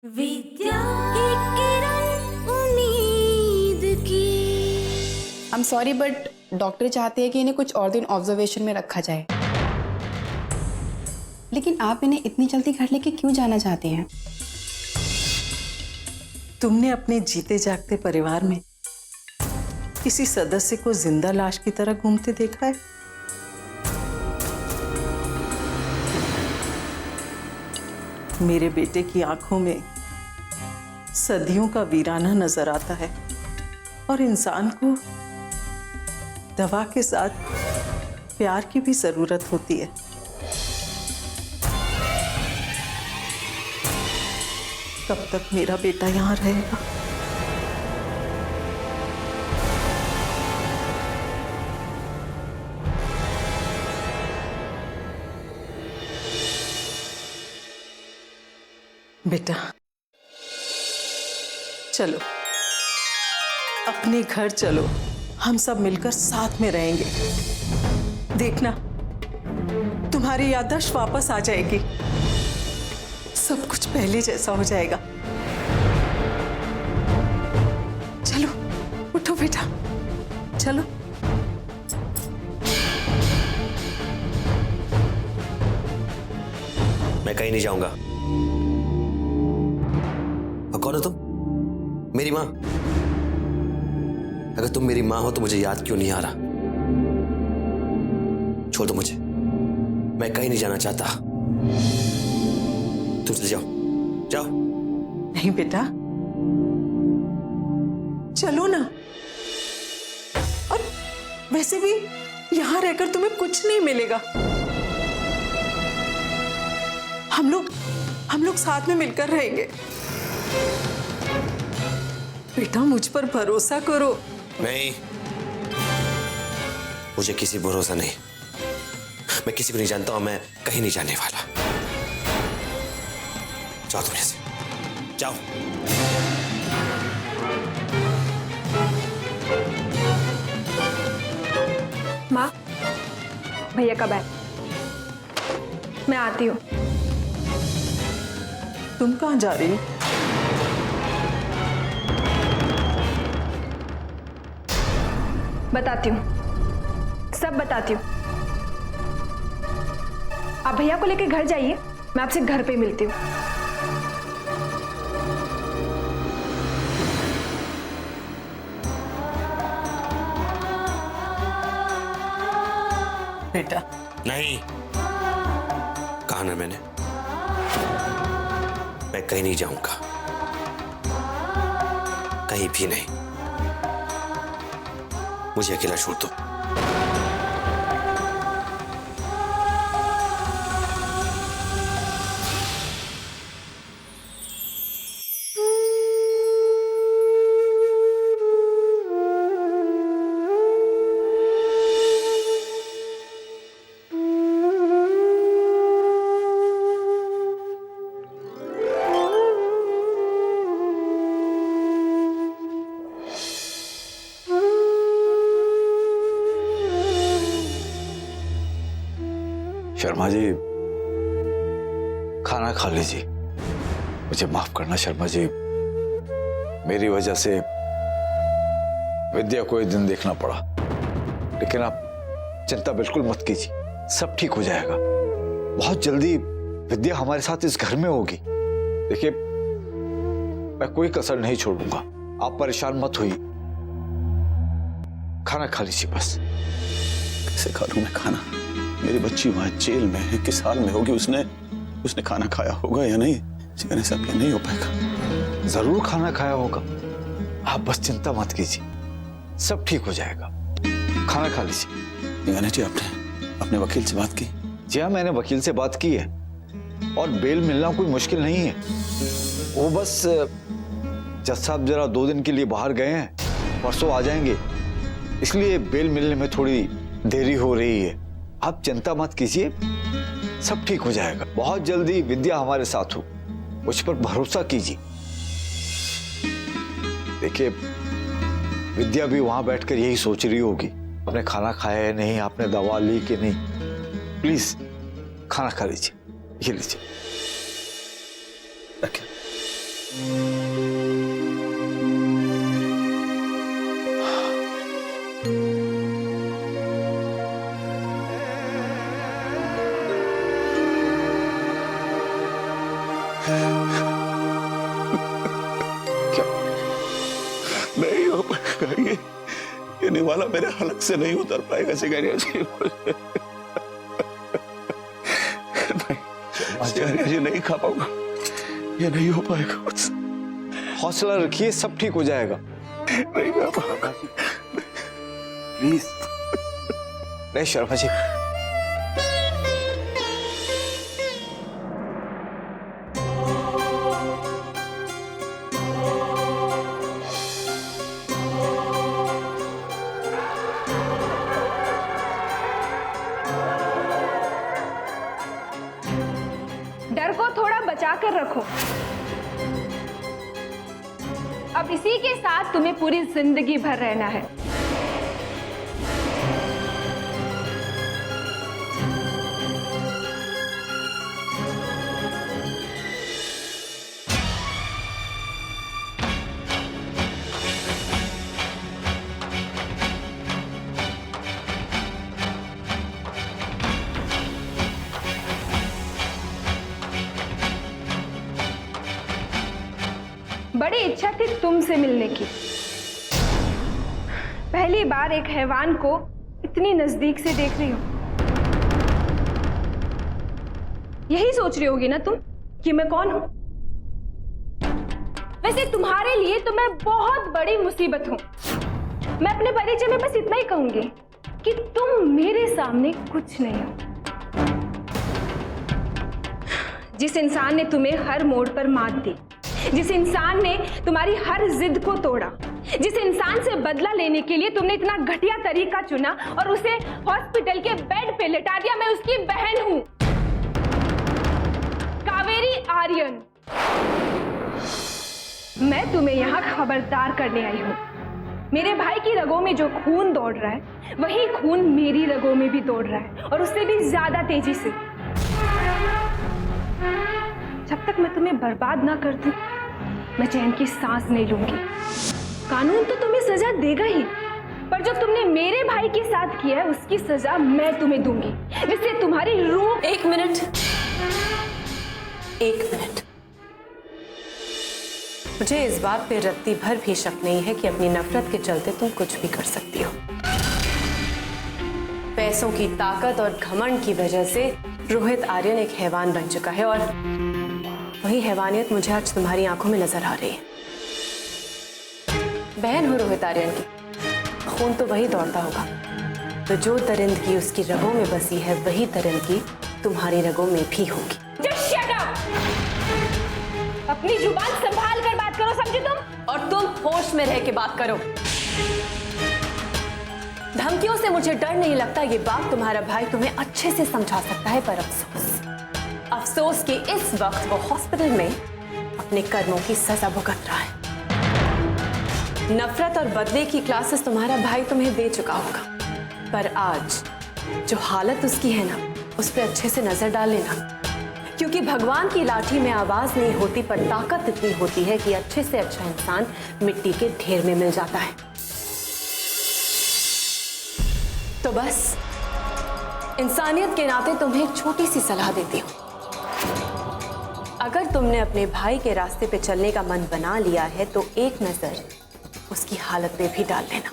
विद्या एक किरण उम्मीद की। I am sorry but doctor चाहते हैं कि इन्हें कुछ और दिन ऑब्जर्वेशन में रखा जाए। लेकिन आप इन्हें इतनी जल्दी घर लेके क्यों जाना चाहते हैं? तुमने अपने जीते जागते परिवार में किसी सदस्य को जिंदा लाश की तरह घूमते देखा है? मेरे बेटे की आंखों में सदियों का वीराना नजर आता है और इंसान को दवा के साथ प्यार की भी जरूरत होती है। कब तक मेरा बेटा यहाँ रहेगा? बेटा चलो अपने घर चलो, हम सब मिलकर साथ में रहेंगे। देखना तुम्हारी याददाश्त वापस आ जाएगी, सब कुछ पहले जैसा हो जाएगा। चलो उठो बेटा, चलो। मैं कहीं नहीं जाऊंगा। और कौन हो तुम? मेरी माँ? अगर तुम मेरी माँ हो तो मुझे याद क्यों नहीं आ रहा? छोड़ दो मुझे, मैं कहीं नहीं जाना चाहता। तुम चले जाओ, जाओ। नहीं बेटा, चलो ना। और वैसे भी यहां रहकर तुम्हें कुछ नहीं मिलेगा। हम लोग साथ में मिलकर रहेंगे। बेटा मुझ पर भरोसा करो। नहीं, मुझे किसी भरोसा नहीं। मैं किसी को नहीं जानता और मैं कहीं नहीं जाने वाला। जाओ तुम यहाँ से, जाओ। माँ, भैया का बैग, मैं आती हूँ। तुम कहाँ जा रही हो? बताती हूँ, सब बताती हूँ। आप भैया को लेकर घर जाइए, मैं आपसे घर पे मिलती हूँ। बेटा नहीं, कहा ना मैंने, मैं कहीं नहीं जाऊंगा, कहीं भी नहीं। मुझे अकेला छोड़ दो। शर्मा जी, खाना खा लीजिए। मुझे माफ करना शर्मा जी, मेरी वजह से विद्या को एक दिन देखना पड़ा। लेकिन आप चिंता बिल्कुल मत कीजिए, सब ठीक हो जाएगा। बहुत जल्दी विद्या हमारे साथ इस घर में होगी। देखिए, मैं कोई कसर नहीं छोड़ूंगा, आप परेशान मत होइए। खाना खा लीजिए बस। कैसे खा लूं मैं खाना? मेरी बच्ची वहां जेल में है, किस हाल में होगी? उसने खाना खाया होगा या नहीं? जीवन सब ये नहीं हो पाएगा। जरूर खाना खाया होगा, आप बस चिंता मत कीजिए, सब ठीक हो जाएगा। खाना खा लीजिए। यानी जी, आपने अपने वकील से बात की? जी हाँ, मैंने वकील से बात की है और बेल मिलना कोई मुश्किल नहीं है। वो बस जज साहब जरा 2 दिन के लिए बाहर गए हैं, परसों आ जाएंगे, इसलिए बेल मिलने में थोड़ी देरी हो रही है। आप चिंता मत कीजिए, सब ठीक हो जाएगा। बहुत जल्दी विद्या हमारे साथ हो, मुझ पर भरोसा कीजिए। देखिए, विद्या भी वहां बैठकर यही सोच रही होगी, आपने खाना खाया है नहीं, आपने दवा ली कि नहीं। प्लीज खाना खा लीजिए, ये लीजिए। रखिए। नहीं हो पाएगा ये निवाला मेरे हलक से नहीं उतर पाएगा सिकारिया जी। सिकारिया जी नहीं खा पाऊंगा, ये नहीं हो पाएगा मुझसे। हौसला रखिए, सब ठीक हो जाएगा। नहीं खा पाऊंगा प्लीज। नहीं शर्मा जी, डर को थोड़ा बचा कर रखो। अब इसी के साथ तुम्हें पूरी जिंदगी भर रहना है। बड़ी इच्छा थी तुमसे मिलने की। पहली बार एक हैवान को इतनी नजदीक से देख रही हूं। यही सोच रही होगी ना तुम कि मैं कौन हूं? वैसे तुम्हारे लिए तो मैं बहुत बड़ी मुसीबत हूं। मैं अपने परिचय में बस इतना ही कहूंगी कि तुम मेरे सामने कुछ नहीं हो। जिस इंसान ने तुम्हें हर मोड़ पर मात दी, जिस इंसान ने तुम्हारी हर जिद को तोड़ा, जिस इंसान से बदला लेने के लिए तुमने इतना घटिया तरीका चुना और उसे हॉस्पिटल के बेड पे लेटा दिया, मैं उसकी बहन हूं, कावेरी आर्यन। मैं तुम्हें यहां खबरदार करने आई हूं। मेरे भाई की रगों में जो खून दौड़ रहा है, वही खून मेरी रगों में भी दौड़ रहा है, और उससे भी ज्यादा तेजी से। जब तक मैं तुम्हें बर्बाद ना कर दूं, मैं चैन की सांस नहीं लूंगी। कानून तो तुम्हें सजा देगा ही, पर जो तुमने मेरे भाई के साथ किया है उसकी सजा मैं तुम्हें दूंगी, जिससे तुम्हारी रूह। एक मिनट, मुझे इस बात पे रत्ती भर भी शक नहीं है कि अपनी नफरत के चलते तुम कुछ भी कर सकती हो। पैसों की ताकत और घमंड की वजह से रोहित आर्यन एक हैवान बन चुका है, और वही हैवानियत मुझे आज तुम्हारी आंखों में नजर आ रही है। बहन हो रोहित आर्यन की, खून तो वही दौड़ता होगा, तो जो दरिंदगी उसकी रगों में बसी है वही दरिंदगी तुम्हारी रगों में भी होगी। Just shut up! अपनी जुबान संभाल कर बात करो, समझे तुम? और तुम होश में रह के बात करो। धमकियों से मुझे डर नहीं लगता, ये बात तुम्हारा भाई तुम्हें अच्छे से समझा सकता है, पर अफसोस कि इस वक्त वो हॉस्पिटल में अपने कर्मों की सजा भुगत रहा है। नफरत और बदले की क्लासेस तुम्हारा भाई तुम्हें दे चुका होगा, पर आज जो हालत उसकी है ना, उस पर अच्छे से नजर डाल लेना, क्योंकि भगवान की लाठी में आवाज नहीं होती, पर ताकत इतनी होती है कि अच्छे से अच्छा इंसान मिट्टी के ढेर में मिल जाता है। तो बस इंसानियत के नाते तुम्हें एक छोटी सी सलाह देती हूं। अगर तुमने अपने भाई के रास्ते पे चलने का मन बना लिया है तो एक नजर उसकी हालत पे भी डाल लेना,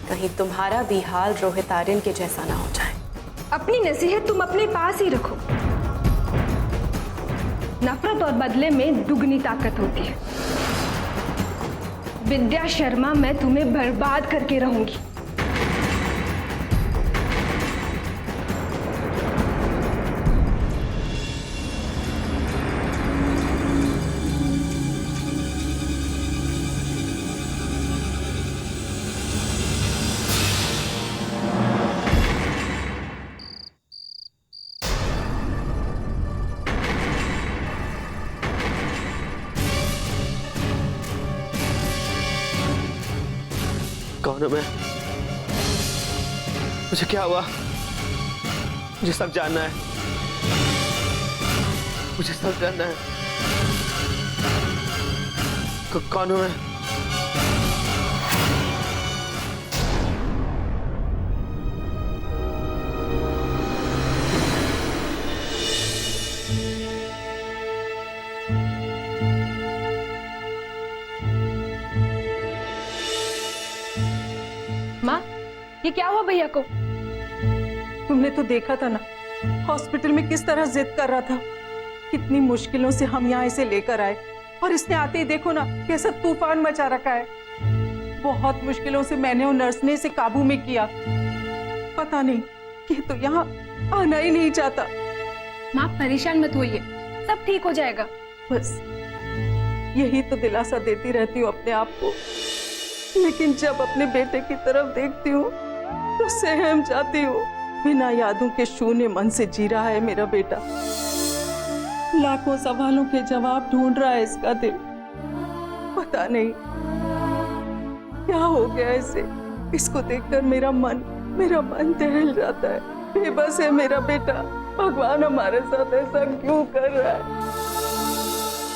कहीं तुम्हारा भी हाल रोहित आर्यन के जैसा ना हो जाए। अपनी नसीहत तुम अपने पास ही रखो। नफरत और बदले में दुगनी ताकत होती है। विद्या शर्मा, मैं तुम्हें बर्बाद करके रहूंगी। कौन हूं मैं? मुझे क्या हुआ? मुझे सब जानना है, मुझे सब जानना है। कौन हूं मैं? माँ, ये क्या हुआ भैया को? तुमने तो देखा था ना, हॉस्पिटल में किस तरह जिद कर रहा था। कितनी मुश्किलों से हम यहाँ इसे लेकर आए और इसने आते ही देखो ना कैसा तूफान मचा रखा है। बहुत मुश्किलों से मैंने और नर्स ने इसे काबू में किया। पता नहीं कि तो यहाँ आना ही नहीं चाहता। माँ परेशान मत होइए, सब ठीक हो जाएगा। बस यही तो दिलासा देती रहती हूँ अपने आप को, लेकिन जब अपने बेटे की तरफ देखती हूँ तो सहम जाती हूँ। बिना यादों के शून्य मन से जी रहा है मेरा बेटा। लाखों सवालों के जवाब ढूंढ रहा है इसका दिल। पता नहीं क्या हो गया इसे। इसको देखकर मेरा मन दहल जाता है। बेबस है मेरा बेटा। भगवान हमारे साथ ऐसा क्यों कर रहा है?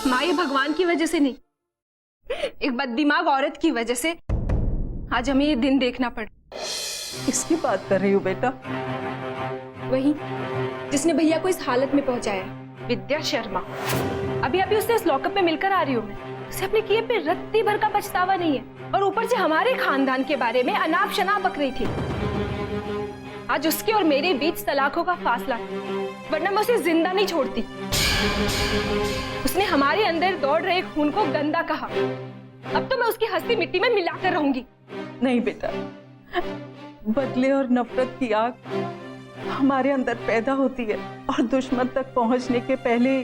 माँ, ये भगवान की वजह से नहीं, एक बददिमाग औरत की वजह से आज हमें ये दिन देखना पड़ा। किसकी बात कर रही हो बेटा? वही जिसने भैया को इस हालत में पहुंचाया, विद्या शर्मा। अभी अभी उससे इस लॉकअप में मिलकर आ रही हूँ मैं। उसे अपने किए पे रत्ती भर का पछतावा नहीं है और ऊपर से हमारे खानदान के बारे में अनाप शनाप बक रही थी। आज उसके और मेरे बीच सलाखों का फासला है, वरना मैं उसे जिंदा नहीं छोड़ती। उसने हमारे अंदर दौड़ रहे खून को गंदा कहा। अब तो मैं उसकी हस्ती मिट्टी में मिलाकर रहूंगी। नहीं बेटा, बदले और नफरत की आग हमारे अंदर पैदा होती है और दुश्मन तक पहुंचने के पहले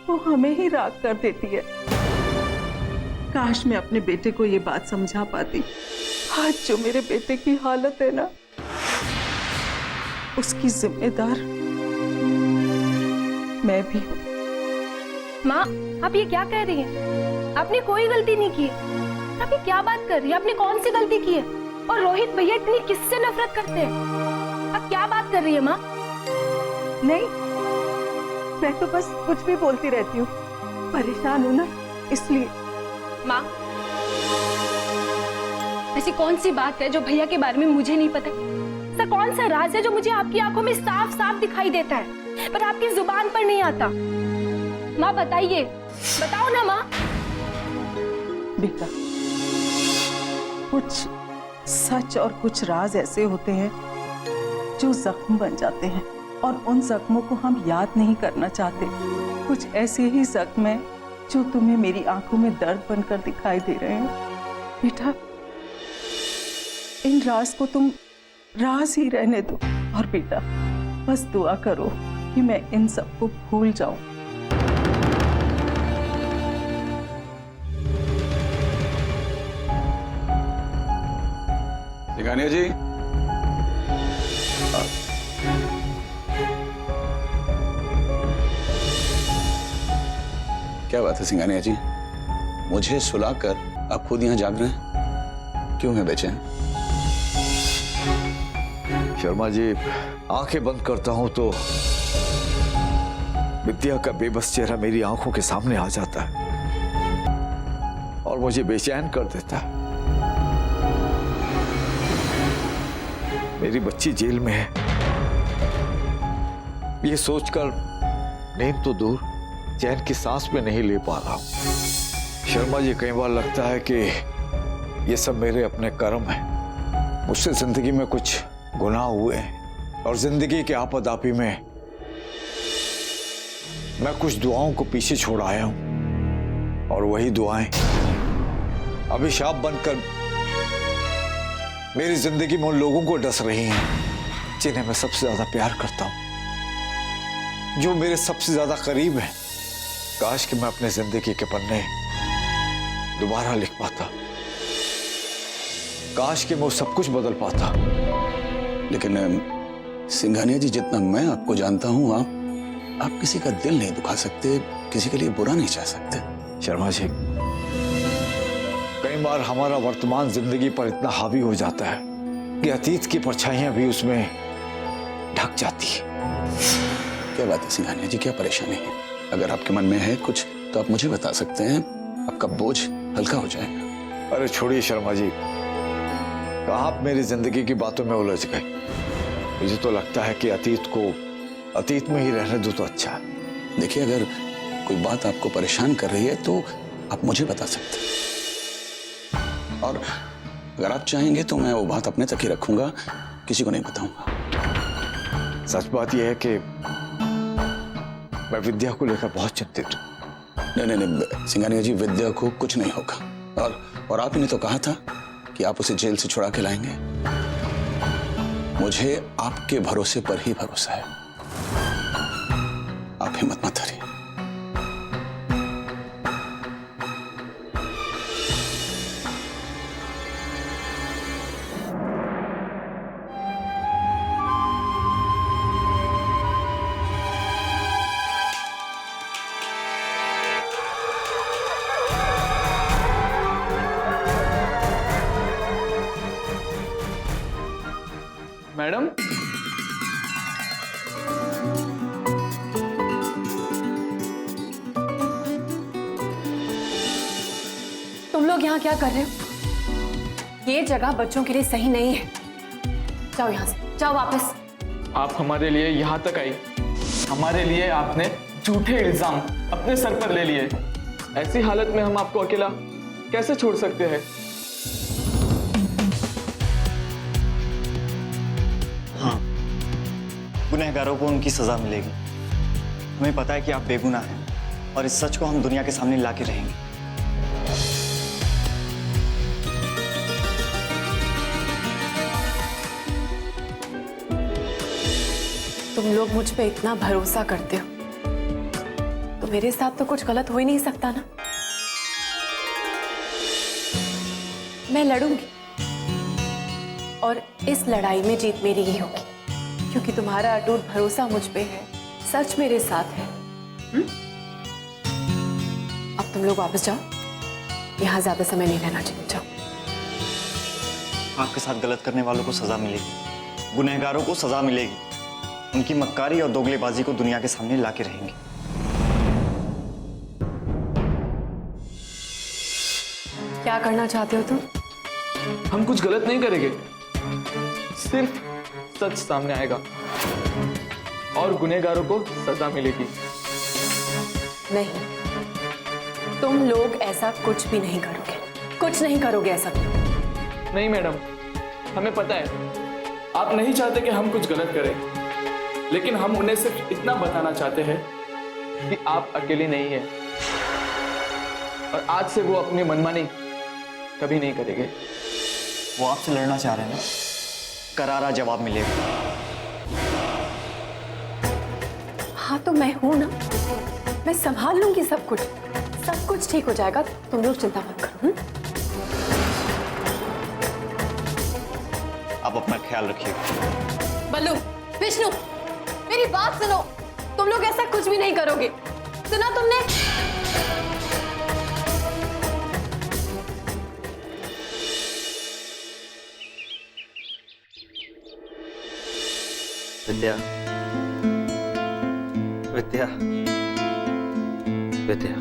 वो हमें ही राख कर देती है। काश मैं अपने बेटे को ये बात समझा पाती। आज जो मेरे बेटे की हालत है ना, उसकी जिम्मेदार मैं भी हूँ। माँ, आप ये क्या कह रही हैं? आपने कोई गलती नहीं की है। आप ये क्या बात कर रही हैं? आपने कौन सी गलती की है? और रोहित भैया इतनी किससे नफरत करते हैं? आप क्या बात कर रही है माँ? नहीं, मैं तो बस कुछ भी बोलती रहती हूँ। परेशान हूँ ना, इसलिए। माँ, ऐसी कौन सी बात है जो भैया के बारे में मुझे नहीं पता? ऐसा कौन सा राज है जो मुझे आपकी आंखों में साफ साफ दिखाई देता है पर आपकी जुबान पर नहीं आता? माँ बताइए, बताओ ना माँ। बेटा, कुछ सच और कुछ राज ऐसे होते हैं जो जख्म बन जाते हैं और उन जख्मों को हम याद नहीं करना चाहते। कुछ ऐसे ही जख्म हैं जो तुम्हें मेरी आंखों में दर्द बनकर दिखाई दे रहे हैं। बेटा, इन राज को तुम राज ही रहने दो और बेटा बस दुआ करो कि मैं इन सबको भूल जाऊं। सिंघानिया जी, क्या बात है सिंघानिया जी? मुझे सुलाकर आप खुद यहाँ जाग रहे हैं? क्यों है बेचैन? शर्मा जी, आंखें बंद करता हूं तो विद्या का बेबस चेहरा मेरी आंखों के सामने आ जाता है और मुझे बेचैन कर देता है। मेरी बच्ची जेल में है, ये सोचकर नींद तो दूर, चैन की सांस में नहीं ले पा रहा हूं। शर्मा जी, कई बार लगता है कि ये सब मेरे अपने कर्म हैं। मुझसे जिंदगी में कुछ गुनाह हुए हैं और जिंदगी के आपदापी में मैं कुछ दुआओं को पीछे छोड़ आया हूं और वही दुआएं अभिशाप बनकर मेरी जिंदगी में उन लोगों को डस रही हैं जिन्हें मैं सबसे ज्यादा प्यार करता हूं, जो मेरे सबसे ज्यादा करीब हैं। काश कि मैं अपने जिंदगी के पन्ने दोबारा लिख पाता, काश कि मैं वो सब कुछ बदल पाता। लेकिन सिंघानिया जी, जितना मैं आपको जानता हूं, आप किसी का दिल नहीं दुखा सकते, किसी के लिए बुरा नहीं चाह सकते। शर्मा जी, कई बार हमारा वर्तमान जिंदगी पर इतना हावी हो जाता है कि अतीत की परछाइयां भी उसमें ढक जाती है। क्या बात है सिंघानिया जी, क्या परेशानी है? अगर आपके मन में है कुछ तो आप मुझे बता सकते हैं। आपका बोझ हल्का हो जाएगा। अरे छोड़िए शर्मा जी, कहाँ आप मेरी जिंदगी की बातों में उलझ गए। मुझे तो लगता है कि अतीत को अतीत में ही रहने दो तो अच्छा है। देखिए, अगर कोई बात आपको परेशान कर रही है तो आप मुझे बता सकते हैं, और अगर आप चाहेंगे तो मैं वो बात अपने तक ही रखूंगा, किसी को नहीं बताऊंगा। सच बात यह है कि मैं विद्या को लेकर बहुत चिंतित हूँ। नहीं, सिंघानिया जी, विद्या को कुछ नहीं होगा, और आप ही ने तो कहा था कि आप उसे जेल से छुड़ा के लाएंगे। मुझे आपके भरोसे पर ही भरोसा है। आप हिम्मत मत हारिए। मैडम, तुम लोग यहाँ क्या कर रहे हो? ये जगह बच्चों के लिए सही नहीं है। जाओ यहाँ से, जाओ वापस। आप हमारे लिए यहाँ तक आई, हमारे लिए आपने झूठे इल्जाम अपने सर पर ले लिए। ऐसी हालत में हम आपको अकेला कैसे छोड़ सकते हैं? गुनहगारों को उनकी सजा मिलेगी। हमें पता है कि आप बेगुनाह हैं और इस सच को हम दुनिया के सामने लाके रहेंगे। तुम लोग मुझ पे इतना भरोसा करते हो तो मेरे साथ तो कुछ गलत हो ही नहीं सकता ना। मैं लड़ूंगी और इस लड़ाई में जीत मेरी ही होगी, क्योंकि तुम्हारा अटूट भरोसा मुझ पे है, सच मेरे साथ है। अब तुम लोग वापस जाओ, यहाँ ज्यादा समय नहीं रहना चाहिए। जाओ। आपके साथ गलत करने वालों को सजा मिलेगी, गुनहगारों को सजा मिलेगी। उनकी मक्कारी और दोगलेबाजी को दुनिया के सामने लाके रहेंगे। क्या करना चाहते हो तुम? हम कुछ गलत नहीं करेंगे, सिर्फ सच सामने आएगा और गुनहगारों को सजा मिलेगी। नहीं, तुम लोग ऐसा कुछ भी नहीं करोगे, कुछ नहीं करोगे ऐसा। नहीं मैडम, हमें पता है आप नहीं चाहते कि हम कुछ गलत करें, लेकिन हम उन्हें सिर्फ इतना बताना चाहते हैं कि आप अकेले नहीं हैं और आज से वो अपनी मनमानी कभी नहीं करेंगे। वो आपसे लड़ना चाह रहे हैं ना, करारा जवाब मिलेगा। हाँ तो मैं हूं ना, मैं संभाल लूंगी सब कुछ ठीक हो जाएगा। तुम लोग चिंता मत करो। आप अपना ख्याल रखिएगा। बल्लू, विष्णु, मेरी बात सुनो। तुम लोग ऐसा कुछ भी नहीं करोगे, सुना तुमने? विद्या, विद्या, विद्या।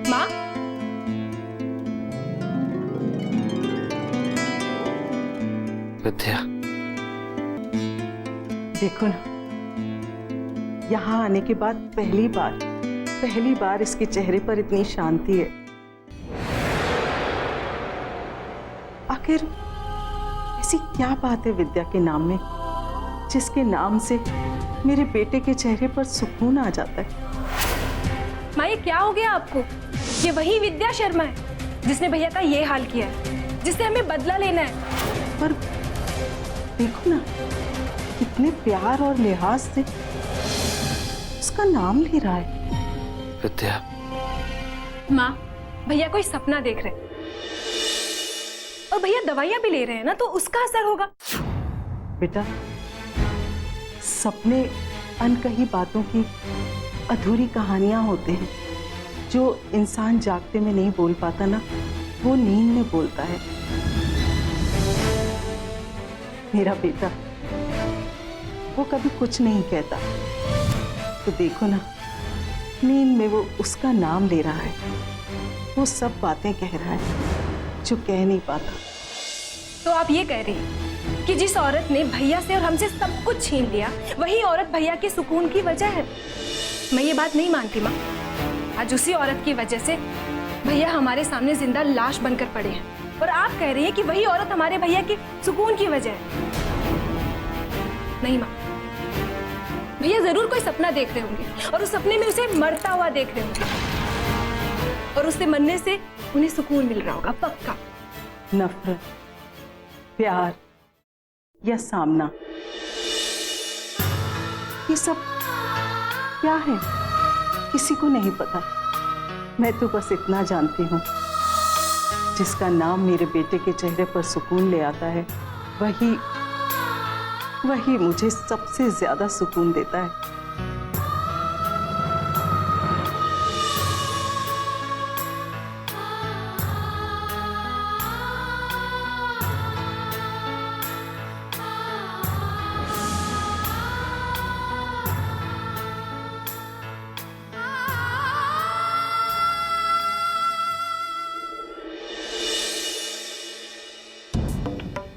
माँ, विद्या, देखो ना, यहाँ आने के बाद पहली बार इसके चेहरे पर इतनी शांति है। आखिर ऐसी क्या बात है विद्या के नाम में जिसके नाम से मेरे बेटे के चेहरे पर सुकून आ जाता है? माँ ये क्या हो गया आपको? ये वही विद्या शर्मा है जिसने भैया का ये हाल किया है, जिससे हमें बदला लेना है। पर देखो ना, कितने प्यार और लिहाज से उसका नाम ले रहा है। विद्या, माँ, भैया कोई सपना देख रहे हैं और भैया दवाइयाँ भी ले रहे हैं ना, तो उसका असर होगा। बेटा, सपने अनकही बातों की अधूरी कहानियां होते हैं। जो इंसान जागते में नहीं बोल पाता ना, वो नींद में बोलता है। मेरा बेटा वो कभी कुछ नहीं कहता, तो देखो ना, नींद में वो उसका नाम ले रहा है, वो सब बातें कह रहा है जो कह नहीं पाता। तो आप ये कह रही हैं कि जिस औरत ने भैया से और हमसे सब कुछ छीन लिया, वही औरत भैया के सुकून की वजह है। मैं ये बात नहीं मानती माँ। आज उसी औरत की वजह से भैया हमारे सामने जिंदा लाश बनकर पड़े हैं, और आप कह रही हैं कि वही औरत हमारे भैया के सुकून की वजह है। नहीं माँ, भैया जरूर कोई सपना देख रहे होंगे और उस सपने में उसे मरता हुआ देख रहे होंगे, और उससे मरने से उन्हें सुकून मिल रहा होगा पक्का। नफरत, प्यार या सामना, ये सब क्या है किसी को नहीं पता। मैं तो बस इतना जानती हूँ, जिसका नाम मेरे बेटे के चेहरे पर सुकून ले आता है, वही मुझे सबसे ज्यादा सुकून देता है।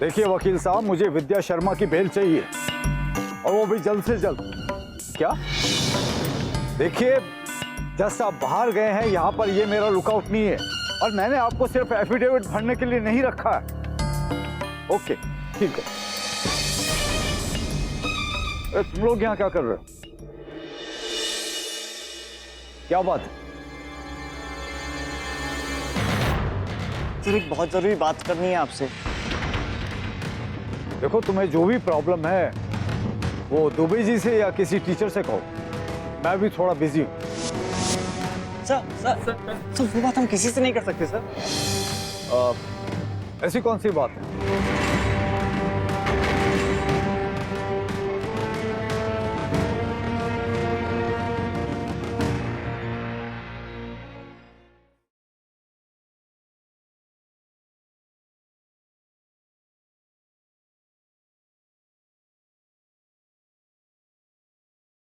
देखिए वकील साहब, मुझे विद्या शर्मा की बेल चाहिए, और वो भी जल्द से जल्द। क्या? देखिए जज साहब बाहर गए हैं, यहाँ पर ये मेरा लुकआउट नहीं है, और मैंने आपको सिर्फ एफिडेविट भरने के लिए नहीं रखा है। ओके ठीक है। तुम लोग यहाँ क्या कर रहे हो? क्या बात है? सर एक बहुत जरूरी बात करनी है आपसे। देखो तुम्हें जो भी प्रॉब्लम है वो दुबे जी से या किसी टीचर से कहो, मैं भी थोड़ा बिजी हूँ। सर वो बात हम किसी से नहीं कर सकते सर। ऐसी कौन सी बात है?